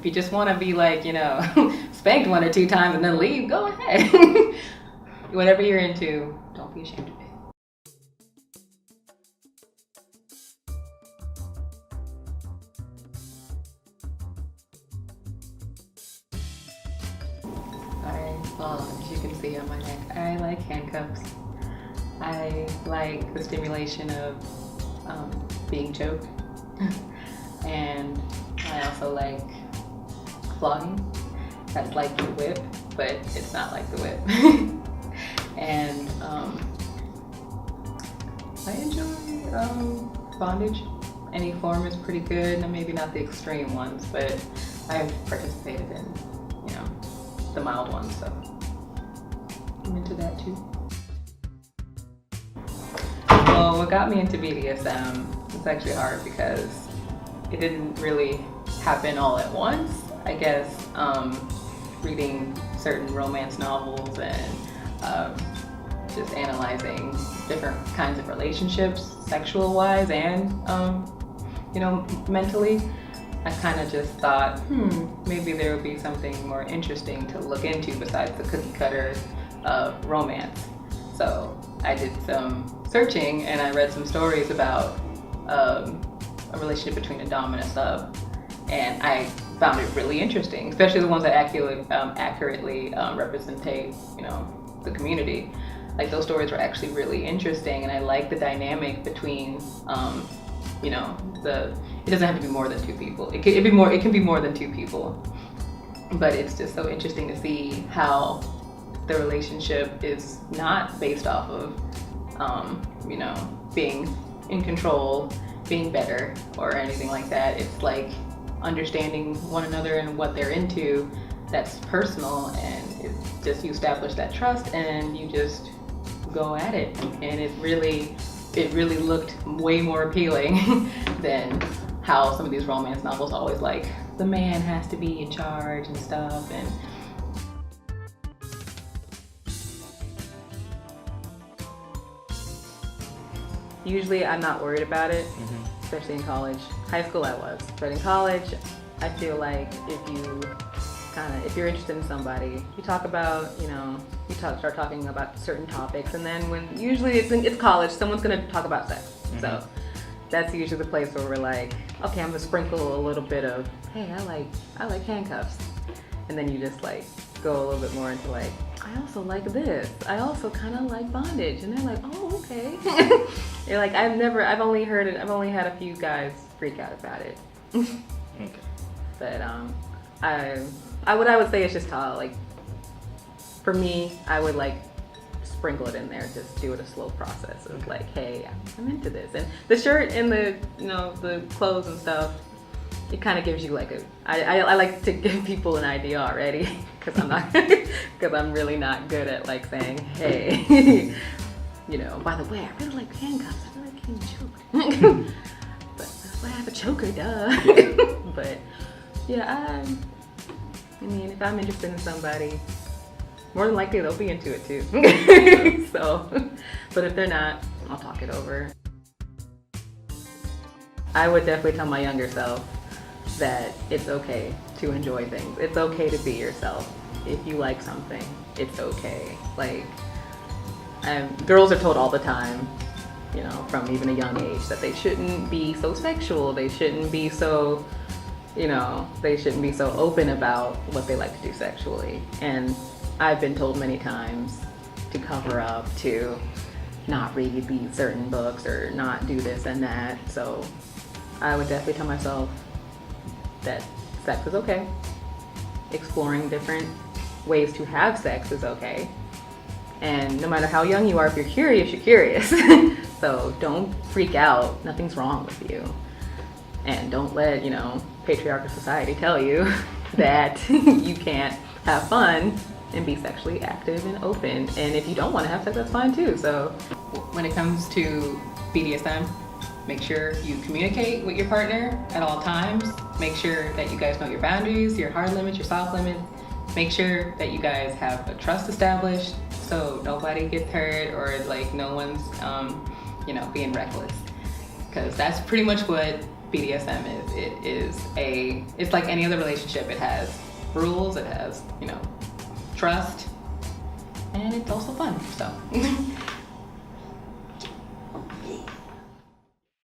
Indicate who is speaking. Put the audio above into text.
Speaker 1: If you just want to be like, spanked 1 or 2 times and then leave, go ahead. Whatever you're into, don't be ashamed of it. Well, as you can see on my neck, I like handcuffs. I like the stimulation of being choked. And I also like flogging. That's like the whip, but it's not like the whip. And I enjoy bondage. Any form is pretty good, and maybe not the extreme ones, but I've participated in, the mild ones, so I'm into that too. Well, what got me into BDSM was actually hard because it didn't really happen all at once. I guess reading certain romance novels and just analyzing different kinds of relationships, sexual-wise and mentally, I kind of just thought, maybe there would be something more interesting to look into besides the cookie cutter of romance. So I did some searching and I read some stories about a relationship between a dom and a sub, and I found it really interesting, especially the ones that accurately represent, the community. Like, those stories were actually really interesting, and I like the dynamic between, it doesn't have to be more than 2 people. It can be more than 2 people, but it's just so interesting to see how the relationship is not based off of, being in control, being better, or anything like that. It's like understanding one another and what they're into. That's personal, and it's just, you establish that trust and you just go at it. And it really looked way more appealing than how some of these romance novels always like the man has to be in charge and stuff. And usually I'm not worried about it, especially in college. High school I was, but in college I feel like if you're interested in somebody, you talk about, start talking about certain topics, and then when usually it's college, someone's gonna talk about sex. So that's usually the place where we're like, okay, I'm gonna sprinkle a little bit of, hey, I like handcuffs, and then you just like go a little bit more into like, I also like this. I also kind of like bondage, and they're like, oh, okay. You're like, I've only had a few guys freak out about it.
Speaker 2: Okay.
Speaker 1: But what I would say is just for me, I would like sprinkle it in there, just do it a slow process of like, hey, I'm into this. And the shirt and the clothes and stuff, it kind of gives you like I like to give people an idea already, because I'm really not good at like saying, hey, by the way, I really like handcuffs, I really like getting choked. But that's why I have a choker, duh. But yeah, I mean, if I'm interested in somebody, more than likely they'll be into it too. So, but if they're not, I'll talk it over. I would definitely tell my younger self that it's okay to enjoy things. It's okay to be yourself. If you like something, it's okay. Like, girls are told all the time, from even a young age, that they shouldn't be so sexual. They shouldn't be so, they shouldn't be so open about what they like to do sexually. And I've been told many times to cover up, to not read these certain books or not do this and that. So I would definitely tell myself that sex is okay. Exploring different ways to have sex is okay. And no matter how young you are, if you're curious, you're curious. So don't freak out. Nothing's wrong with you. And don't let, patriarchal society tell you that you can't have fun and be sexually active and open. And if you don't want to have sex, that's fine too. So when it comes to BDSM, make sure you communicate with your partner at all times. Make sure that you guys know your boundaries, your hard limits, your soft limits. Make sure that you guys have a trust established so nobody gets hurt, or like no one's being reckless. Because that's pretty much what BDSM it's like any other relationship. It has rules, it has, trust, and it's also fun, so.